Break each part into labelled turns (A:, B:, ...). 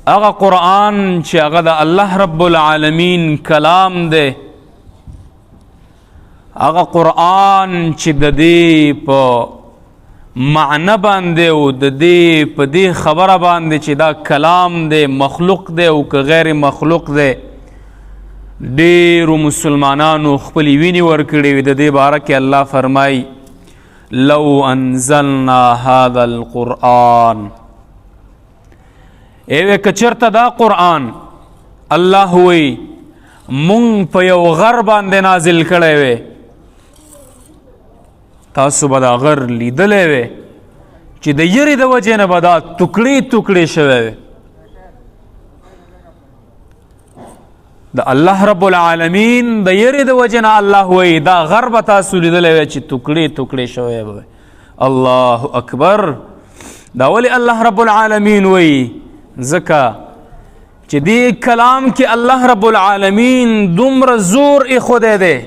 A: هغه قرآن چې هغه د الله رب العالمین کلام دی، هغه قرآن چې د دې په معنی باندې او د دې په دې خبره باندې چې دا کلام دی مخلوق دی او که غیر مخلوق دی، ډېرو مسلمانانو خپلې وینې ورکړې وي. د دې باره کې الله فرمایي لو انزلنا هذا القرآن، ایوه که چېرته دا قرآن الله وی مونږ په یو غر باندې نازل کړی وی، تاسو به دا غر لیدلی وی چې د یرې د وجې نه به دا تکړې تکړې شوی وی. د الله رب العالمین د یرې د وجې نه الله وی دا غر به تاسو لیدلی وی چې تکړې تکړې شوی به. الله اکبر. دا ولې الله رب العالمین وی؟ ځکه چې دې کلام کې الله رب العالمین دومره زور ایښودی دی،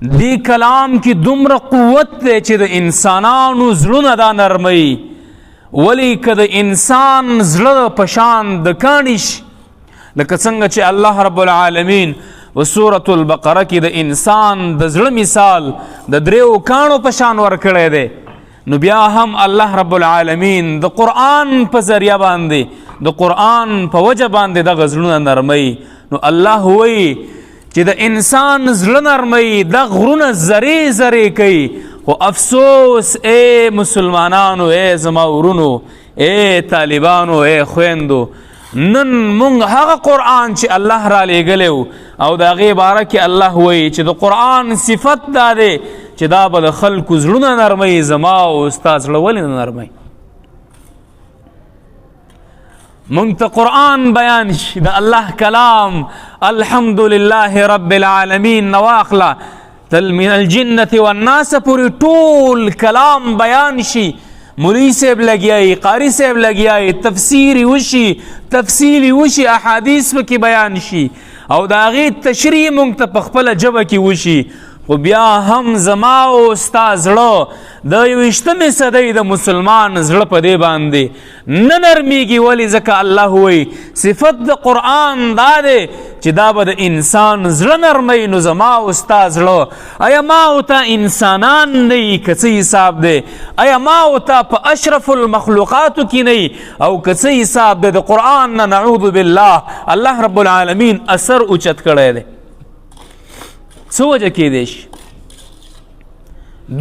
A: دې کلام کې دومره قوت دی چې د انسانانو زړونه دا نرموي. ولې که د انسان زړه په شان د کاڼي شي، لکه څنګه چې الله رب العالمین و سورة البقره کې د انسان د زړه مثال د دریو کاڼو په شان ورکړی دی، نو بیا هم الله رب العالمین د قرآن په ذریعه باندې د قرآن په وجه باندې دغه زړونه نرموي. نو الله وایي چې د انسان زړه نرموي، د غرونه ذرې ذرې کوي. خو افسوس ای مسلمانانو، ای زما ورونو، ای طالبانو، ای خویندو، نن مونږ هغه قرآن چې الله را لیږلی و او د هغې باره کې الله وایي چې د قرآن صفت دا دی چې دا به د خلکو زړونه نرموي. زما او ستا زړه ولې نه نرموي؟ مونږ ته قرآن بیان شي، د الله کلام الحمدلله رب العالمین نه واخله تل من الجنة والناس پورې ټول کلام بیان شي، مولوی صاحب لګیایي، قاری صاحب لګیایي، تفسیری وشي، تفصیلی وشي، احادیث پکې بیان شي او د هغې تشریح مونږ ته په خپله ژبه کې وشي. خو بیا هم زما او ستا زړه د 21مې صدۍ د مسلمان زړه په دې باندې نه نرمیږي. ولې؟ ځکه الله وایي صفت د قرآن دا دی چې دا به د انسان زړه نرموي. نو زما او ستا زړه آیا ما او تا انسانان نه یي که څه حساب دی؟ آیا ما او تا په اشرف المخلوقاتو کې نه یي او که څه حساب دی؟ د قرآن نه نعوذ بالله الله رب العالمین اثر اوچت کړی دی. څه وجه کیدی شي؟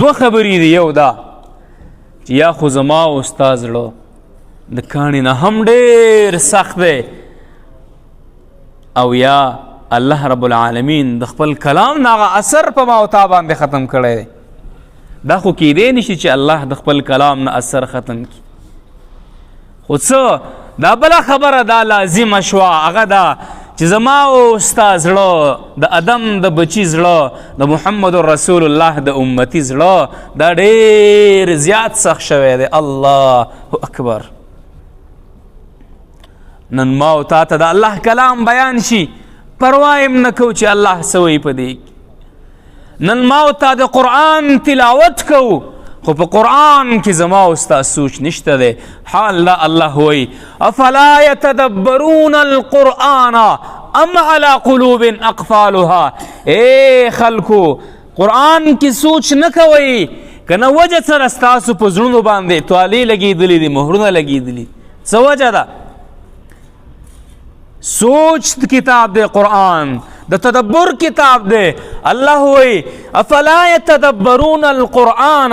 A: دوه خبرې دي. یو دا چې یا خو زما او ستا زړه د کاڼي نه هم ډېر سخت دی، او یا الله رب العالمین د خپل کلام نه هغه اثر په ما او تا باندې ختم کړی دی. دا خو کیدی نشي چې الله د خپل کلام نه اثر ختم کړي. خو څه دا بله خبره دا لازمه شوه، هغه دا چې زما او ستا زړه د ادم د بچي زړه د محمد رسول الله د امتي زړه دا ډېر زیات سخت شوی دی. الله اکبر. نن ما او تا ته د الله کلام بیان شي، پروا یې نه کوو چې الله څه وایي په دې کې. نن ما او تا د قرآن تلاوت کوو، خو په قرآن کې زما او ستا سوچ نشته دی. حال دا الله وایي افلا یتدبرون القرآن ام علی قلوب اقفالها. اے خلکو، قرآن کې سوچ نه کوئ که نه وجه سره ستاسو په زړونو باندې توالې لګېدلي دي، مهرونه لګېدلي. څه وجه ده؟ سوچ کتاب دی قرآن، د تدبر کتاب دی. الله وی افلا یتدبرون القرآن.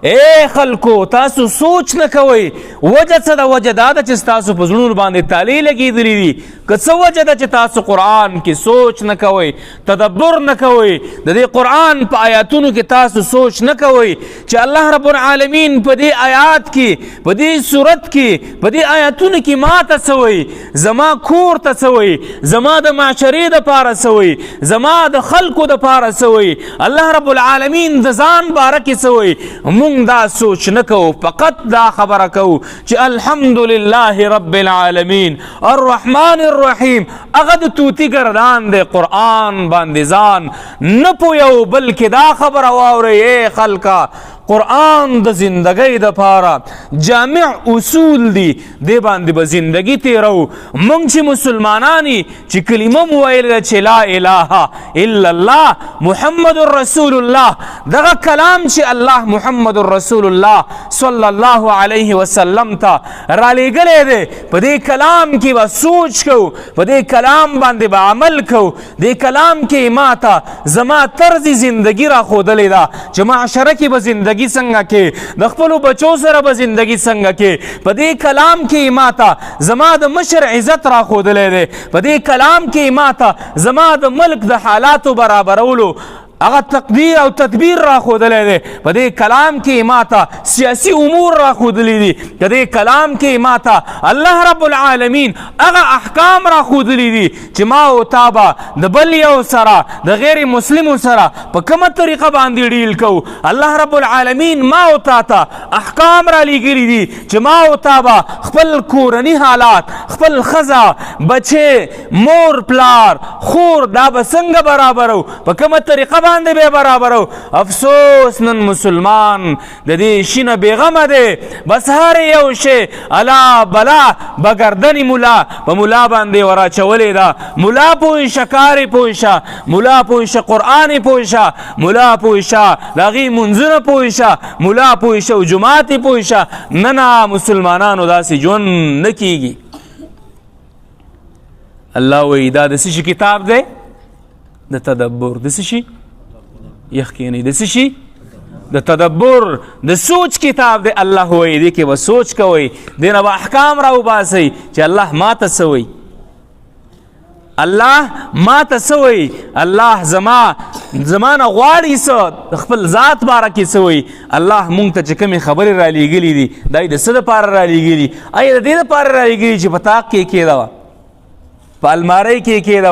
A: اے خلکو، تاسو سوچ نه کوئ. وجه څه ده؟ وجه دا ده چې ستاسو په زړونو باندې تالې لګېدلي دي. که څه وجه ده چې تاسو قرآن کې سوچ نه کوئ، تدبر نه کوئ، د دې قرآن په آیاتونو کې تاسو سوچ نه کوئ چې الله رب العالمین په دې آیات کې، په دې صورت کې، په دې آیاتونو کې ما ته څه وایي، زما کور ته څه وایي، زما د معاشرې دپاره څه وایي، زما د خلکو دپاره څه وایي، الله رب العالمین د ځان باره کې څه وایي. مونږ دا سوچ نه کوو، فقط دا خبره کوو چې الحمدلله رب العالمین الرحمن الرحیم. هغه د توتی ګردان دی قرآن باندې ځان نه پویو، بلکې دا خبره واورئ اے خلکه، قرآن د زندګۍ دپاره جامع اصول دي، دې باندې به زندګي تیرو. موږ چې مسلمانانی چې کلمه مو ویله چې لا اله الا الله محمد رسول الله، دغه کلام چې الله محمد رسول الله صلی الله علیه وسلم ته رالیږلی دی، په دې کلام کې به سوچ کوو، په دې کلام باندې به عمل کوو. دې کلام کې ما ته زما طرز زندگی را ښودلې ده چې معاشره کې به زندگی څنګه کې، د خپلو بچو سره به زندگی څنګه کې. په دې کلام کې ما ته زما د مشر عزت را ښودلی دی، په دې کلام کې ما ته زما د ملک د حالاتو برابرولو هغه تقدیر او تدبیر را ښودلی دی. په دې کلام کې ما ته سیاسي امور را ښودلی دي، په دې کلام کې ما ته الله رب العالمین هغه احکام را ښودلی دي چې ما او تا به د بل یو سره د غیر مسلمو سره په کومه طریقه باندې ډیل کوو. الله رب العالمین ما او تا ته احکام را لیږلي دي چې ما او تا به خپل کورني حالات، خپل ښځه، بچې، مور، پلار، خور دا به څنګه برابرو، په کومه طریقه باندې به برابرو. افسوس نن مسلمان د دې شي نه بېغمه دی، بس هر یو شی الا بلا به ګردنې ملا په ملا باندې وراچولې ده. ملا پوه شه، کار یې پوه شه، ملا پوه شه، قرآن یې پوه شه، ملا پوه شه، د هغې منځونه پوه شه، ملا پوه شه، جماعت یې پوه شه. نه نه مسلمانانو داسې ژوند نه کیږي. الله وایي دا د څه شي کتاب دی؟ د تدبر. د څه شي؟ یقیني د څه شي؟ د تدبر، د سوچ کتاب دی. الله وایي دې کې به سوچ کوئ، دې نه به احکام را وباسئ چې الله ما ته څه وایي، الله ما ته څه وایي، الله زما نه غواړي څه، د خپل ذات باره کې څه وایي. الله مونږ ته چې کومې خبرې را لیږلي دي دا یې د څه دپاره را لیږلي؟ آیا د دې دپاره را لیږلي چې په طاق کې کېده، په المارۍ کې کېده،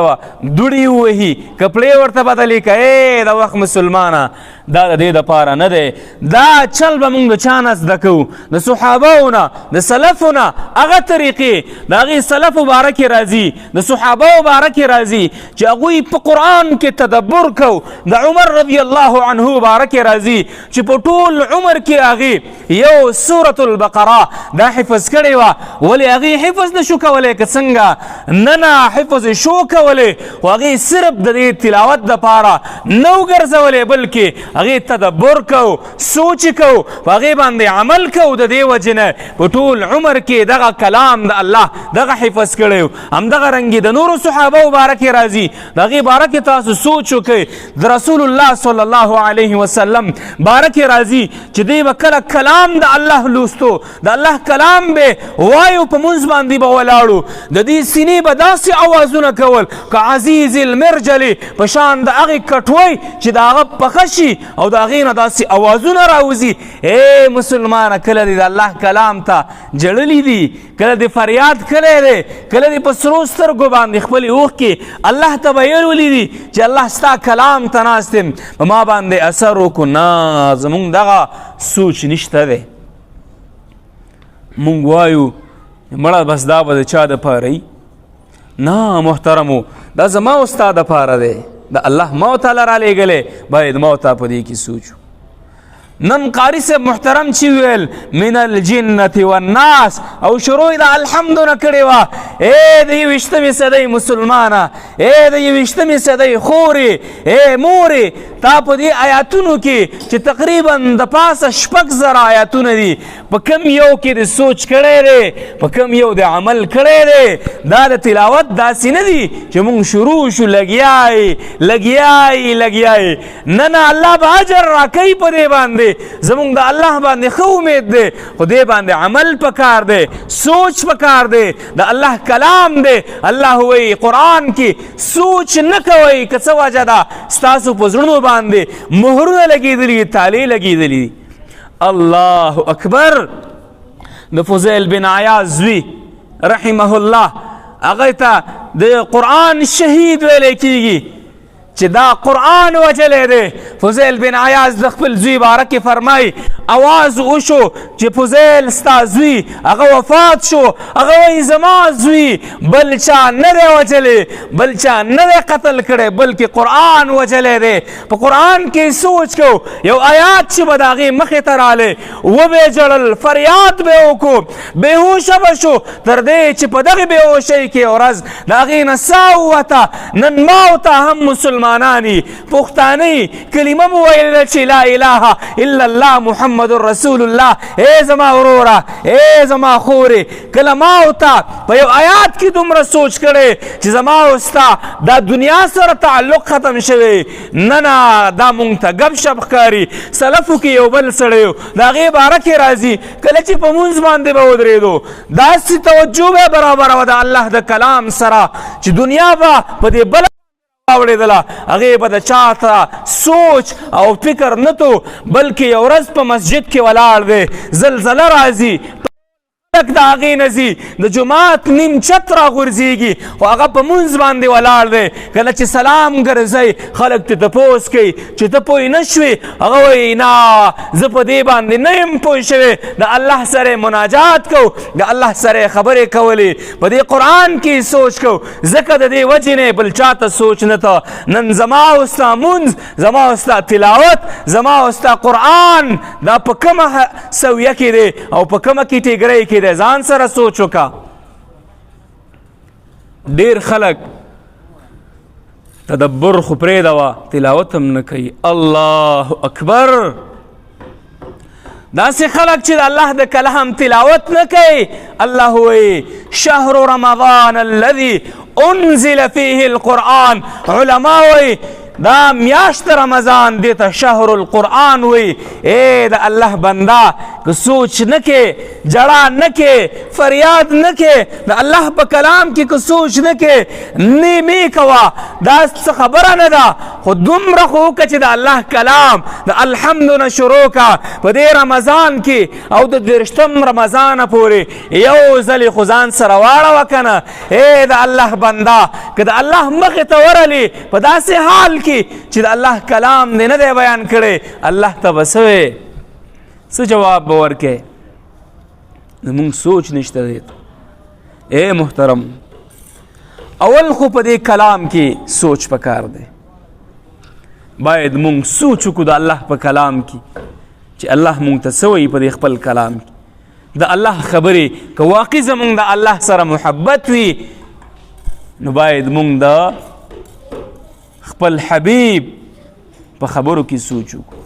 A: دوړې ووهي، کپړې ورته بدلې که؟ د وخت مسلمانه دا د دې دپاره نه دی. دا چل به موږ د چا نه زده کوو؟ د صحابهو نه، د سلفو نه. هغه طریقې د هغې سلفو باره کې راځي، د صحابهو باره کې راځي چې هغوی په قرآن کې تدبر کو. د عمر رضی الله عنه باره کې راځي چې په ټول عمر کې هغې یو سورة البقره دا حفظ کړې وه. ولې هغې حفظ نه شو کولی که څنګه؟ نه حفظ شو کولی، خو هغې صرف د دې تلاوت دپاره نه وګرځولې، بلکې هغې تدبر کو، سوچ کو، په هغې باندې عمل کو. د دې وجې نه په ټول عمر کې دغه کلام د الله دغه حفظ کړی و. همدغه رنګې د نورو صحابهو باره کې راځي، د هغې باره کې تاسو سوچ وکئ. د رسول الله صلی الله علیه وسلم باره کې راځي چې دوی به کله کلام د الله لوستو، د الله کلام به وایو، په مونځ باندې به ولاړو، د دې سینې به داسې اوازونه کول که عزیز المرجلې، په شان د هغې کټوۍ چې د هغه پخه شي او د هغې نه داسې اوازونه راوځي. ای مسلمانه، کله دې د الله کلام ته جړلی دي، کله دې فریاد کړی دی، کله دې په سرو سترګو باندې خپلې اوښکې الله ته ویلولي دي چې الله ستا کلام ته ناست یم، په ما باندې اثر وکړو؟ نه، زمونږ دغه سوچ نشته دی. مونږ وایو مړه بس دا به د چا دپاره وي؟ نه محترمو، دا زما او ستا دپاره دی، د الله ما او تعالی را لیږلی، باید ما او تا په دې کې سوچو. نن قاری صاحب محترم چې ویل من الجنة والناس او شروع د الحمد نه کړې وه. ای د 21مې صدۍ مسلمانه، ای د 21مې صدۍ خورې، ای مورې، تا په دې آیاتونو کې چې تقریبا د پاسه 6,000 آیاتونه دي، په کم یو کې د سوچ کړی دی، په کم یو د عمل کړی دی؟ دا د تلاوت داسې نه دي چې مونږ شروع شو لګیای لګیای لګیای. نه نه، الله به اجر راکوي په دې باندې. زمونږ د الله باندې ښه امید دی، خو دې باندې عمل پکار دی، سوچ پکار دی. د الله کلام دی، الله وایي قرآن کې سوچ نه کوئ، که څه وجه ده؟ ستاسو په زړونو باندې مهرونه لګېدلي دي، تالې لګېدلي دي. الله اکبر. د فضیل بن عیاض زوی رحمه الله، هغه ته د قرآن شهید ویلی کېږي. چې دا قرآن وجلی دی. فضیل بن عیاض د خپل زوی باره کې فرمایي اواز وشو چې فضیل ستا زوی هغه وفات شو. هغه وایي زما زوی بل چا نه دی وجلی، بل چا نه دی قتل کړی، بلکې قرآن وجلی دی. په قرآن کې سوچ کو یو آیات چې به د هغې مخې ته رالی وبې ژړل، فریاد به یې وکړو، بېهوشه به شو تر دې چې په دغې بېهوشۍ کې ورځ د هغې نه ساه ووته. نن ما او ته هم مسلمانانی پښتانۍ کلمه مو ویلې چې لا اله الا الله محمد رسول الله. ای زما وروره، ای زما خورې، کله ما او ته په یو آیات کې دومره سوچ کړی چې زما او ستا دا دنیا سره تعلق ختم شوی؟ نه نه، دا مونږ ته ګپ شپ ښکاري. سلفو کې یو بل سړی و، د هغې باره کې راځي کله چې په مونځ باندې به ودرېدو داسې توجه به برابره وه د الله د کلام سره چې دنیا به په دې بله راوړېدله. هغې به د چا ته سوچ او فکر نه تو، بلکې یو ورځ په مسجد کې ولاړ دی، زلزله راځي، د هغې نه ځي، د جومات نیم چت راغورځېږي، خو هغه په مونځ باندې ولاړ دی. کله چې سلام ګرځئ خلک ترې تپوس کوي چې ته پوه نه شوې. هغه وایي نه، زه په دې باندې نه یم پوه شوی. د الله سره مناجات کو، د الله سره خبرې کولې، په دې قرآن کې سوچ کو. ځکه د دې وجې نه بل چاته سوچ نه ته. نن زما او ستا مونځ، زما او ستا تلاوت، زما او ستا قرآن دا په کومه سویه کې دی او په کومه کیټګرۍ کې دی؟ ځان سره سوچ وکړه. ډېر خلک تدبر خو پرېږدوه، تلاوت هم نه کوي. الله اکبر. داسې خلک چې د الله د کلام تلاوت نه کوي. الله وایي شهر رمضان الذي انزل فيه القرآن. علما وایي دا میاشت رمضان دې ته شهر القرآن وایي. ای د الله بنده که سوچ نه کې، جړا نه کې، فریاد نه کې، د الله په کلام کې که سوچ نه کې، نیمې کوه، دا څه خبره نه ده. خو دومره خو وکړه چې د الله کلام د الحمد نه شروع کړه په دې رمضان کې او د 30 رمضانه پورې یو ځلې خو ځان سره واړوه که نه. ای د الله بنده که د الله مخې ته ورلې په داسې حال چې د الله کلام دې نه دی بیان کړی، الله ته به څه جواب به ورکې؟ زمونږ سوچ نشته دی. ای محترم، اول خو په دې کلام کې سوچ پکار دی. باید مونږ سوچ وکړو د الله په کلام کې چې الله مونږ ته څه وایي په دې خپل کلام کې. د الله خبرې که واقعي زمونږ د الله سره محبت وي نو باید مونږ د خپل حبیب په خبرو کې سوچ وکړو.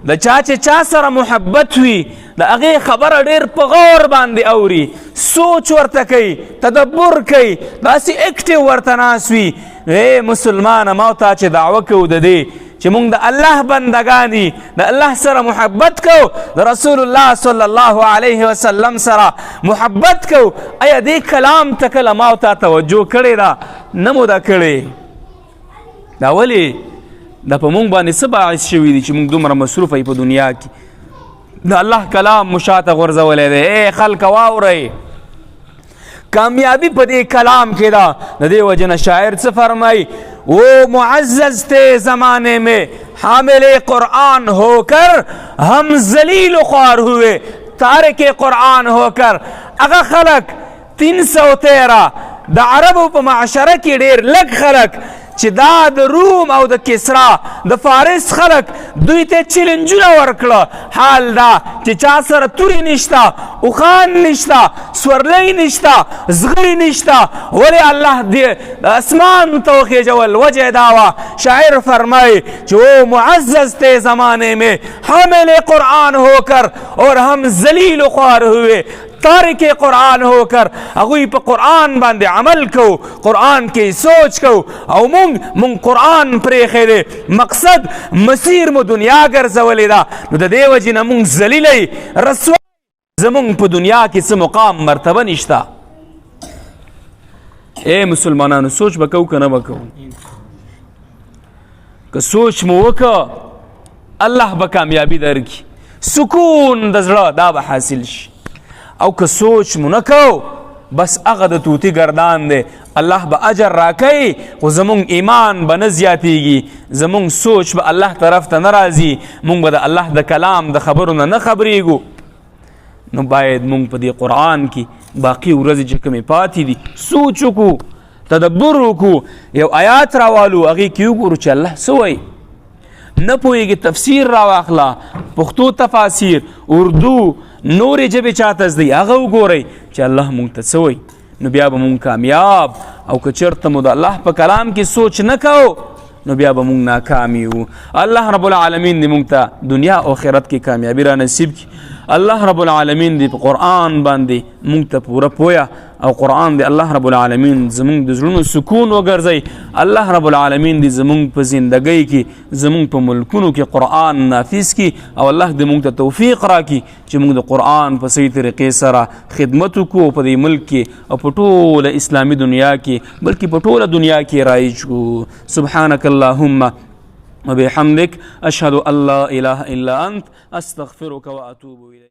A: د چا چې چا سره محبت وي د هغې خبره ډېر په غور باندې اوري، سوچ ورته کوي، تدبر کوي، داسې اکټیو ورته ناست وي. ای مسلمانه، ما تا چې دعوه کوو د دې چې مونږ د الله بندګان د الله سره محبت کوو، د رسول الله صلی الله علیه وسلم سره محبت کوو، ایا دې کلام ته کله ما تا توجه کړې ده؟ نه مو ده کړې. دا ولې دا په مونږ باندې څه باعث شوي دي چې مونږ دومره مصروفه یو په دنیا کې؟ د الله کلام مو شاته غورځولی دی. ای خلکه واورئ، کامیابی په دې کلام کې ده. د دې وجه نه شاعر څه فرمایي؟ وہ معزز تھے زمانے میں حامل قرآن ہو کر ہم ذلیل و خوار ہوئے تارک قرآن ہو کر. هغه خلک 313 د عربو په معاشره کې ډېر لږ خلک چې دا د روم او د کسرا د فارس خلک دوی ته چیلنجونه ورکړه. حال دا چې چا سره تورې نشته، اوښان نشته، سورلی نشته، زغرې نشته، ولې الله دې د اسمان ته وخېژول؟ وجه دا وه شاعر فرمایي چې وہ معزز تھے زمانے میں حامل قرآن ہو کر اور ہم ذلیل و خوار ہوئے تارک قرآن ہو کر. هغوی په قرآن باندې عمل کو، قرآن کې سوچ کو، او مونږ قرآن پرېښی دی، مقصد مسیر مو دنیا ګرځولې ده. نو د دې وجې نه مونږ ذلیلی رسوا، زمونږ په دنیا کې څه مقام مرتبه نشته. ای مسلمانانو، سوچ به کوو که نه به کوو؟ که سوچ مو وکړه الله به کامیابي درکړي، سکون د زړه دا به حاصل شي. او که سوچ مو نه کو بس هغه د توتی گردان دی. الله به اجر راکوي خو زمونږ ایمان به نه زیاتیږي، زمونږ سوچ به الله طرف ته نه راځي، مونږ به د الله د کلام د خبرو نه خبریږو. نو باید مونږ په دې قرآن کې باقي ورځې چې کومې پاتې دي سوچ وکړو، تدبر وکړو، یو آیات راوالو هغې کې وګورو چې الله څه وایي. نه پوهېږي تفسیر راواخله، پښتو تفاسیر، اردو، نورې ژبې چاته زده هغه وګورئ چې الله مونږ ته څه وایي. نو بیا به مونږ کامیاب، او که چېرته مو د الله په کلام کې سوچ نه کوو نو بیا به مونږ ناکام یو. الله رب العالمین دې مونږ ته دنیا او آخرت کې کامیابي را نصیب کړي. الله رب العالمین دې په قرآن باندې مونږ ته پوره پوهه او قرآن دې الله رب العالمین زمونږ د زړونو سکون وګرځوي. الله رب العالمین دې زمونږ په زندګۍ کې، زمونږ په ملکونو کې قرآن نافذ کړي، او الله دې مونږ ته توفیق راکړي چې مونږ د قرآن په صحیح طریقې سره خدمت وکړو په دې ملک کې او په ټوله اسلامي دنیا کې، بلکې په ټوله دنیا کې رایج کړو. سبحانک اللهم وبحمدک اشهد ان لا اله الا انت استغفرك واتوب الیک.